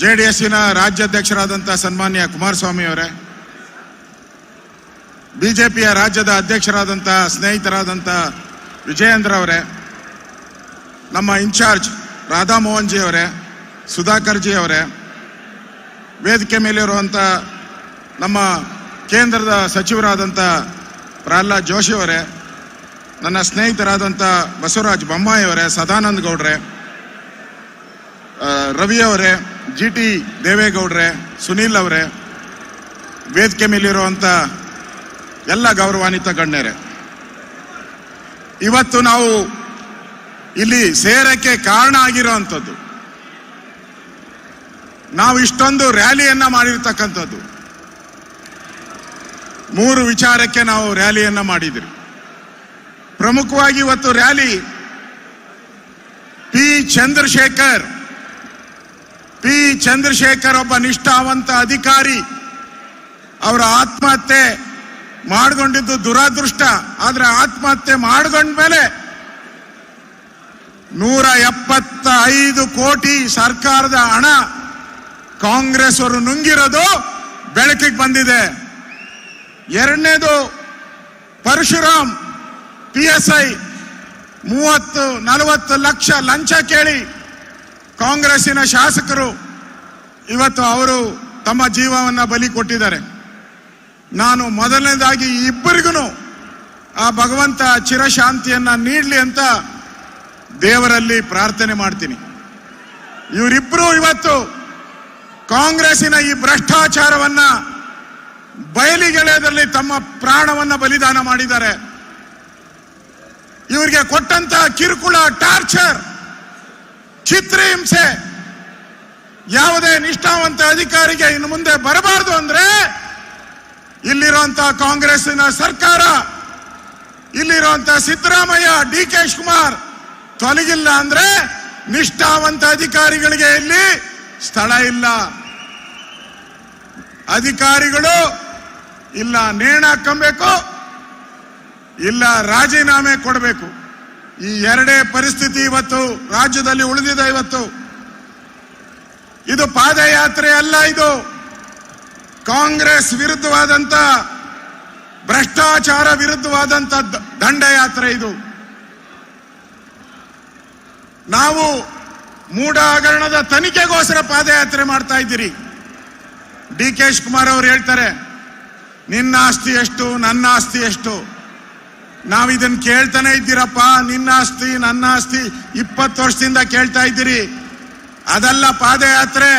JDSನ ರಾಜ್ಯಾಧ್ಯಕ್ಷರಾದಂಥ ಸನ್ಮಾನ್ಯ ಕುಮಾರಸ್ವಾಮಿ ಅವರೇ, ಬಿಜೆಪಿಯ ರಾಜ್ಯದ ಅಧ್ಯಕ್ಷರಾದಂಥ ಸ್ನೇಹಿತರಾದಂಥ ವಿಜಯೇಂದ್ರ ಅವರೇ, ನಮ್ಮ ಇನ್ಚಾರ್ಜ್ ರಾಧಾಮೋಹನ್ ಜಿ ಅವರೇ, ಸುಧಾಕರ್ ಜಿ ಅವರೇ, ವೇದಿಕೆ ಮೇಲಿರುವಂಥ ನಮ್ಮ ಕೇಂದ್ರದ ಸಚಿವರಾದಂಥ ಪ್ರಹ್ಲಾದ್ ಜೋಶಿ ಅವರೇ, ನನ್ನ ಸ್ನೇಹಿತರಾದಂಥ ಬಸವರಾಜ ಬೊಮ್ಮಾಯಿ ಅವರೇ, ಸದಾನಂದ ಗೌಡ್ರೆ, ರವಿ ಅವರೇ, GT ದೇವೇಗೌಡ್ರೆ, ಸುನೀಲ್ ಅವರೇ, ವೇದಿಕೆ ಮೇಲಿರುವಂಥ ಎಲ್ಲ ಗೌರವಾನ್ವಿತ ಗಣ್ಯರೇ, ಇವತ್ತು ನಾವು ಇಲ್ಲಿ ಸೇರಕ್ಕೆ ಕಾರಣ ಆಗಿರೋವಂಥದ್ದು, ನಾವು ಇಷ್ಟೊಂದು ರ್ಯಾಲಿಯನ್ನ ಮಾಡಿರ್ತಕ್ಕಂಥದ್ದು 3 ವಿಚಾರಕ್ಕೆ ನಾವು ರ್ಯಾಲಿಯನ್ನ ಮಾಡಿದ್ರಿ. ಪ್ರಮುಖವಾಗಿ ಇವತ್ತು ರ್ಯಾಲಿ ಪಿ ಚಂದ್ರಶೇಖರ್ ಒಬ್ಬ ನಿಷ್ಠಾವಂತ ಅಧಿಕಾರಿ, ಅವರ ಆತ್ಮಹತ್ಯೆ ಮಾಡಿಕೊಂಡಿದ್ದು ದುರಾದೃಷ್ಟ. ಆದ್ರೆ ಆತ್ಮಹತ್ಯೆ ಮಾಡಿಕೊಂಡ್ಮೇಲೆ 175 ಕೋಟಿ ಸರ್ಕಾರದ ಹಣ ಕಾಂಗ್ರೆಸ್ ಅವರು ನುಂಗಿರೋದು ಬೆಳಕಿಗೆ ಬಂದಿದೆ. ಎರಡನೇದು, ಪರಶುರಾಮ್ PSI 30-40 ಲಕ್ಷ ಲಂಚ ಕೇಳಿ ಕಾಂಗ್ರೆಸ್ಸಿನ ಶಾಸಕರು ಇವತ್ತು ಅವರು ತಮ್ಮ ಜೀವವನ್ನ ಬಲಿ ಕೊಟ್ಟಿದ್ದಾರೆ. ನಾನು ಮೊದಲನೇದಾಗಿ ಇಬ್ಬರಿಗೂ ಆ ಭಗವಂತ ಚಿರಶಾಂತಿಯನ್ನ ನೀಡಲಿ ಅಂತ ದೇವರಲ್ಲಿ ಪ್ರಾರ್ಥನೆ ಮಾಡ್ತೀನಿ. ಇವರಿಬ್ಬರು ಇವತ್ತು ಕಾಂಗ್ರೆಸ್ಸಿನ ಈ ಭ್ರಷ್ಟಾಚಾರವನ್ನ ಬಯಲಿಗೆಳೆಯದಲ್ಲಿ ತಮ್ಮ ಪ್ರಾಣವನ್ನ ಬಲಿದಾನ ಮಾಡಿದ್ದಾರೆ. ಇವರಿಗೆ ಕೊಟ್ಟಂತ ಕಿರುಕುಳ, ಟಾರ್ಚರ್, ಚಿತ್ರಹಿಂಸೆ ಯಾವುದೇ ನಿಷ್ಠಾವಂತ ಅಧಿಕಾರಿಗೆ ಇನ್ನು ಮುಂದೆ ಬರಬಾರದು ಅಂದ್ರೆ ಇಲ್ಲಿರುವಂತ ಕಾಂಗ್ರೆಸ್ಸಿನ ಸರ್ಕಾರ, ಇಲ್ಲಿರುವಂತ ಸಿದ್ದರಾಮಯ್ಯ, DK ಶಿವಕುಮಾರ್ ತೊಲಗಿಲ್ಲ ಅಂದ್ರೆ ನಿಷ್ಠಾವಂತ ಅಧಿಕಾರಿಗಳಿಗೆ ಇಲ್ಲಿ ಸ್ಥಳ ಇಲ್ಲ. ಅಧಿಕಾರಿಗಳು ಇಲ್ಲ ನೇಣು ಹಾಕಬೇಕು, ಇಲ್ಲ ರಾಜೀನಾಮೆ ಕೊಡಬೇಕು. ಈ ಎರಡೇ ಪರಿಸ್ಥಿತಿ ಇವತ್ತು ರಾಜ್ಯದಲ್ಲಿ ಉಳಿದಿದೆ. ಇವತ್ತು ಇದು ಪಾದಯಾತ್ರೆ ಅಲ್ಲ, ಇದು ಕಾಂಗ್ರೆಸ್ ವಿರುದ್ಧವಾದಂತ, ಭ್ರಷ್ಟಾಚಾರ ವಿರುದ್ಧವಾದಂತ ದಂಡಯಾತ್ರೆ. ಇದು ನಾವು ಮೂಢ ಹಗರಣದ ತನಿಖೆಗೋಸ್ಕರ ಪಾದಯಾತ್ರೆ ಮಾಡ್ತಾ ಇದ್ದೀರಿ. DK ಶಿವಕುಮಾರ್ ಅವರು ಹೇಳ್ತಾರೆ, ನಿನ್ನ ಆಸ್ತಿ ಎಷ್ಟು, ನನ್ನ ಆಸ್ತಿ ಎಷ್ಟು. ನಾವು ಇದನ್ನ ಕೇಳ್ತಾನೆ ಇದ್ದೀರಪ್ಪ, ನಿನ್ನ ಆಸ್ತಿ ನನ್ನ ಆಸ್ತಿ 20 ವರ್ಷದಿಂದ ಕೇಳ್ತಾ ಇದ್ದೀರಿ. ಅದಲ್ಲ ಪಾದಯಾತ್ರೆ.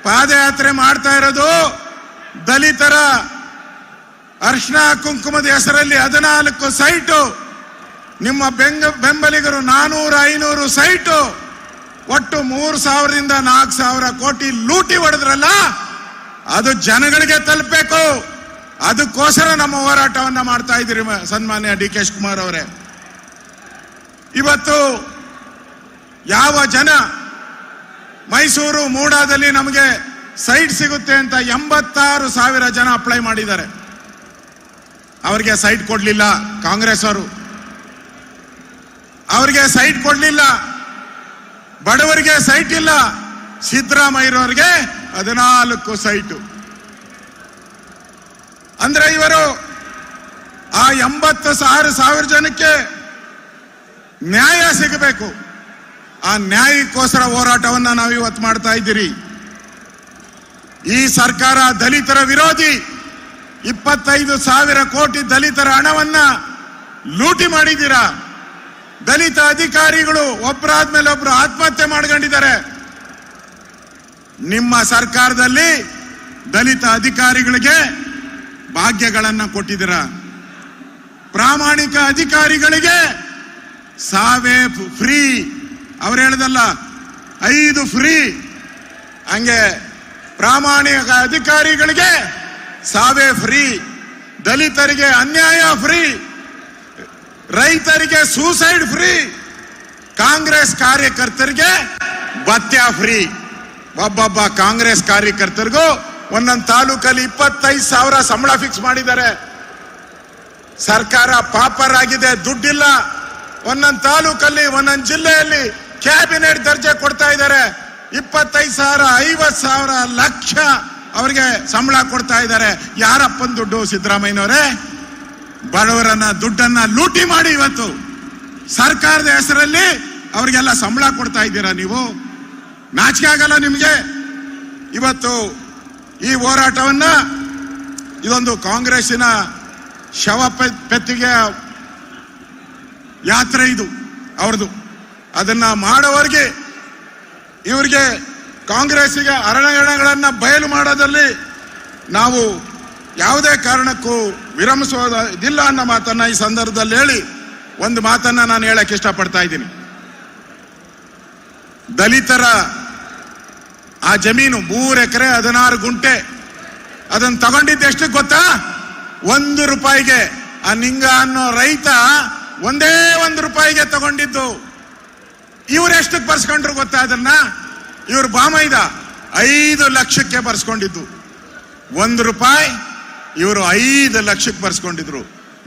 ಪಾದಯಾತ್ರೆ ಮಾಡ್ತಾ ಇರೋದು ದಲಿತರ ಅರ್ಶನ ಕುಂಕುಮದ ಹೆಸರಲ್ಲಿ 14 ಸೈಟು, ನಿಮ್ಮ ಬೆಂಬಲಿಗರು 400-500 ಸೈಟು, ಒಟ್ಟು 3000ರಿಂದ 4000 ಕೋಟಿ ಲೂಟಿ ಹೊಡೆದ್ರಲ್ಲ, ಅದು ಜನಗಳಿಗೆ ತಲುಪಬೇಕು. ಅದಕ್ಕೋಸ್ಕರ ನಮ್ಮ ಹೋರಾಟವನ್ನ ಮಾಡ್ತಾ ಇದ್ದೀರಿ ಸನ್ಮಾನ್ಯ DK ಶಿವಕುಮಾರ್ ಅವರೇ. ಇವತ್ತು ಯಾವ ಜನ ಮೈಸೂರು ಮೂಡಾದಲ್ಲಿ ನಮಗೆ ಸೈಟ್ ಸಿಗುತ್ತೆ ಅಂತ 86,000 ಜನ ಅಪ್ಲೈ ಮಾಡಿದ್ದಾರೆ. ಅವರಿಗೆ ಸೈಟ್ ಕೊಡ್ಲಿಲ್ಲ ಕಾಂಗ್ರೆಸ್ ಅವರು, ಅವರಿಗೆ ಸೈಟ್ ಕೊಡ್ಲಿಲ್ಲ. ಬಡವರಿಗೆ ಸೈಟ್ ಇಲ್ಲ. ಸಿದ್ದರಾಮಯ್ಯರವರಿಗೆ 14 ಸೈಟು. ಅಂದ್ರೆ ಇವರು ಆ 86,000 ಜನಕ್ಕೆ ನ್ಯಾಯ ಸಿಗಬೇಕು. ಆ ನ್ಯಾಯಕ್ಕೋಸ್ಕರ ಹೋರಾಟವನ್ನ ನಾವು ಇವತ್ತು ಮಾಡ್ತಾ ಇದ್ದೀರಿ. ಈ ಸರ್ಕಾರ ದಲಿತರ ವಿರೋಧಿ. 25,000 ಕೋಟಿ ದಲಿತರ ಹಣವನ್ನ ಲೂಟಿ ಮಾಡಿದ್ದೀರಾ. ದಲಿತ ಅಧಿಕಾರಿಗಳು ಒಬ್ಬರಾದ್ಮೇಲೆ ಒಬ್ರು ಆತ್ಮಹತ್ಯೆ ಮಾಡ್ಕೊಂಡಿದ್ದಾರೆ. ನಿಮ್ಮ ಸರ್ಕಾರದಲ್ಲಿ ದಲಿತ ಅಧಿಕಾರಿಗಳಿಗೆ ಭಾಗ್ಯಗಳನ್ನ ಕೊಟ್ಟಿದ್ದೀರಾ. ಪ್ರಾಮಾಣಿಕ ಅಧಿಕಾರಿಗಳಿಗೆ ಸಾವೇ ಫ್ರೀ, ಅವ್ರು ಹೇಳದಲ್ಲ 5 ಫ್ರೀ. ಹಂಗೆ ಪ್ರಾಮಾಣಿಕ ಅಧಿಕಾರಿಗಳಿಗೆ ಸಾವೇ ಫ್ರೀ, ದಲಿತರಿಗೆ ಅನ್ಯಾಯ ಫ್ರೀ, ರೈತರಿಗೆ ಸೂಸೈಡ್ ಫ್ರೀ, ಕಾಂಗ್ರೆಸ್ ಕಾರ್ಯಕರ್ತರಿಗೆ ಭತ್ಯೆ ಫ್ರೀ. ಒಬ್ಬೊಬ್ಬ ಕಾಂಗ್ರೆಸ್ ಕಾರ್ಯಕರ್ತರಿಗೂ ಒಂದೊಂದು ತಾಲೂಕಲ್ಲಿ 25,000 ಸಂಬಳ ಫಿಕ್ಸ್ ಮಾಡಿದ್ದಾರೆ. ಸರ್ಕಾರ ಪಾಪರ್ ಆಗಿದೆ, ದುಡ್ಡಿಲ್ಲ. ಒಂದೊಂದು ತಾಲೂಕಲ್ಲಿ ಒಂದೊಂದು ಜಿಲ್ಲೆಯಲ್ಲಿ ಕ್ಯಾಬಿನೆಟ್ ದರ್ಜೆ ಕೊಡ್ತಾ ಇದ್ದಾರೆ. 25,000, 50,000, ಲಕ್ಷ ಅವರಿಗೆ ಸಂಬಳ ಕೊಡ್ತಾ ಇದ್ದಾರೆ. ಯಾರಪ್ಪನ ದುಡ್ಡು? ಸಿದ್ದರಾಮಯ್ಯನವರೇ. ಬಡವರನ್ನ ದುಡ್ಡನ್ನ ಲೂಟಿ ಮಾಡಿ ಇವತ್ತು ಸರ್ಕಾರದ ಹೆಸರಲ್ಲಿ ಅವರಿಗೆಲ್ಲ ಸಂಬಳ ಕೊಡ್ತಾ ಇದ್ದೀರಾ ನೀವು. ನಾಚಿಕೆ ಆಗಲ್ಲ ನಿಮ್ಗೆ? ಇವತ್ತು ಈ ಹೋರಾಟವನ್ನ, ಇದೊಂದು ಕಾಂಗ್ರೆಸ್ಸಿನ ಶವ ಪೆತ್ತಿಗೆ ಯಾತ್ರೆ ಇದು ಅವ್ರದ್ದು. ಅದನ್ನ ಮಾಡೋವರೆಗೆ ಇವರಿಗೆ ಕಾಂಗ್ರೆಸ್ಸಿಗೆ ಅರಣಗಳನ್ನ ಬಯಲು ಮಾಡೋದಲ್ಲಿ ನಾವು ಯಾವುದೇ ಕಾರಣಕ್ಕೂ ವಿರಮಿಸೋದಿಲ್ಲ ಅನ್ನೋ ಮಾತನ್ನ ಈ ಸಂದರ್ಭದಲ್ಲಿ ಹೇಳಿ ಒಂದು ಮಾತನ್ನ ನಾನು ಹೇಳಕ್ ಇಷ್ಟಪಡ್ತಾ ಇದ್ದೀನಿ. ದಲಿತರ ಆ ಜಮೀನು 3 ಎಕರೆ 16 ಗುಂಟೆ ಅದನ್ನ ತಗೊಂಡಿದ್ದು ಎಷ್ಟು ಗೊತ್ತಾ? 1 ರೂಪಾಯಿಗೆ. ಆ ನಿಂಗ ಅನ್ನೋ ರೈತ ಒಂದೇ 1 ರೂಪಾಯಿಗೆ ತಗೊಂಡಿದ್ದು. ಇವ್ರು ಎಷ್ಟಕ್ಕೆ ಬರ್ಸ್ಕೊಂಡ್ರು ಗೊತ್ತಾ? ಅದನ್ನ ಇವ್ರು ಬಾಮೈದ 5 ಲಕ್ಷಕ್ಕೆ ಬರ್ಸ್ಕೊಂಡಿದ್ದು. 1 ರೂಪಾಯಿ, ಇವರು 5 ಲಕ್ಷಕ್ಕೆ ಬರ್ಸ್ಕೊಂಡಿದ್ರು.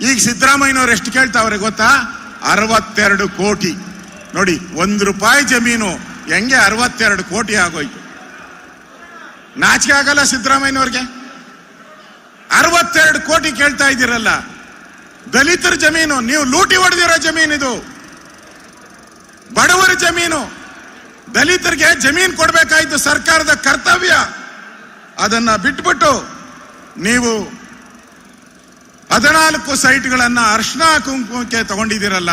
ಈಗ ಸಿದ್ದರಾಮಯ್ಯನವ್ರು ಎಷ್ಟು ಕೇಳ್ತಾವ್ರೆ ಗೊತ್ತಾ? 62 ಕೋಟಿ. ನೋಡಿ, 1 ರೂಪಾಯಿ ಜಮೀನು ಹೆಂಗೆ 62 ಕೋಟಿ ಆಗೋಯ್ತು. ನಾಚಿಕೆ ಆಗಲ್ಲ ಸಿದ್ದರಾಮಯ್ಯನವ್ರಿಗೆ? 62 ಕೋಟಿ ಕೇಳ್ತಾ ಇದ್ದೀರಲ್ಲ. ದಲಿತರ ಜಮೀನು, ನೀವು ಲೂಟಿ ಹೊಡೆದಿರೋ ಜಮೀನು ಇದು. ಬಡವರ ಜಮೀನು. ದಲಿತರಿಗೆ ಜಮೀನು ಕೊಡಬೇಕಾಯ್ತು ಸರ್ಕಾರದ ಕರ್ತವ್ಯ. ಅದನ್ನ ಬಿಟ್ಬಿಟ್ಟು ನೀವು 14 ಸೈಟ್ಗಳನ್ನ ಅರ್ಶನ ಕುಂಕುಮಕ್ಕೆ ತಗೊಂಡಿದ್ದೀರಲ್ಲ.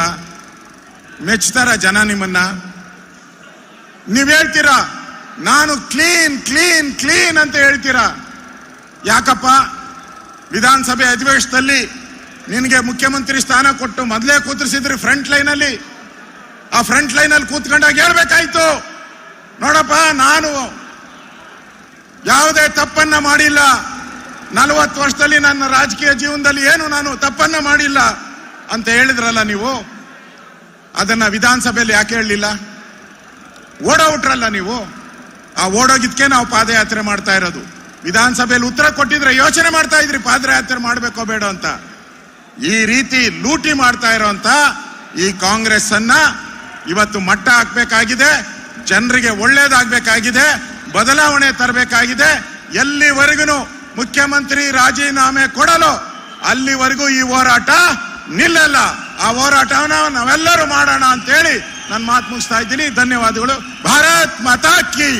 ಮೆಚ್ತಾರ ಜನ ನಿಮ್ಮನ್ನ? ನೀವ್ ಹೇಳ್ತೀರಾ ನಾನು ಕ್ಲೀನ್ ಕ್ಲೀನ್ ಕ್ಲೀನ್ ಅಂತ ಹೇಳ್ತೀರಾ. ಯಾಕಪ್ಪ? ವಿಧಾನಸಭೆ ಅಧಿವೇಶನದಲ್ಲಿ ನಿನಗೆ ಮುಖ್ಯಮಂತ್ರಿ ಸ್ಥಾನ ಕೊಟ್ಟು ಮೊದಲೇ ಕೂತ್ರಿಸಿದ್ರಿ ಫ್ರಂಟ್ ಲೈನ್ ಅಲ್ಲಿ. ಆ ಫ್ರಂಟ್ ಲೈನ್ ಅಲ್ಲಿ ಕೂತ್ಕೊಂಡಾಗ ಹೇಳ್ಬೇಕಾಯ್ತು, ನೋಡಪ್ಪ ನಾನು ಯಾವುದೇ ತಪ್ಪನ್ನ ಮಾಡಿಲ್ಲ, 40 ವರ್ಷದಲ್ಲಿ ನನ್ನ ರಾಜಕೀಯ ಜೀವನದಲ್ಲಿ ಏನು ನಾನು ತಪ್ಪನ್ನ ಮಾಡಿಲ್ಲ ಅಂತ ಹೇಳಿದ್ರಲ್ಲ ನೀವು. ಅದನ್ನ ವಿಧಾನಸಭೆಯಲ್ಲಿ ಯಾಕೆ ಹೇಳಲಿಲ್ಲ? ಓಡೋಟ್ರಲ್ಲ ನೀವು. ಆ ಓಡೋಗಿದ್ಕೆ ನಾವು ಪಾದಯಾತ್ರೆ ಮಾಡ್ತಾ ಇರೋದು. ವಿಧಾನಸಭೆಯಲ್ಲಿ ಉತ್ತರ ಕೊಟ್ಟಿದ್ರೆ ಯೋಚನೆ ಮಾಡ್ತಾ ಇದ್ರಿ ಪಾದಯಾತ್ರೆ ಮಾಡ್ಬೇಕೋ ಬೇಡ ಅಂತ. ಈ ರೀತಿ ಲೂಟಿ ಮಾಡ್ತಾ ಇರೋಂತ ಈ ಕಾಂಗ್ರೆಸ್ ಅನ್ನ ಇವತ್ತು ಮಟ್ಟ ಹಾಕ್ಬೇಕಾಗಿದೆ. ಜನರಿಗೆ ಒಳ್ಳೇದಾಗಬೇಕಾಗಿದೆ, ಬದಲಾವಣೆ ತರಬೇಕಾಗಿದೆ. ಎಲ್ಲಿವರೆಗೂ ಮುಖ್ಯಮಂತ್ರಿ ರಾಜೀನಾಮೆ ಕೊಡಲು ಅಲ್ಲಿವರೆಗೂ ಈ ಹೋರಾಟ ನಿಲ್ಲಲ್ಲ. ಆ ಹೋರಾಟವನ್ನ ನಾವೆಲ್ಲರೂ ಮಾಡೋಣ ಅಂತೇಳಿ ನನ್ನ ಮಾತು ಮುಗಿಸ್ತಾ ಇದ್ದೀನಿ. ಧನ್ಯವಾದಗಳು. ಭಾರತ್ ಮಾತಾ ಕಿ.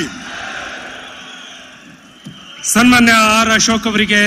ಸನ್ಮಾನ್ಯ ಆರ್ ಅಶೋಕ್ ಅವರಿಗೆ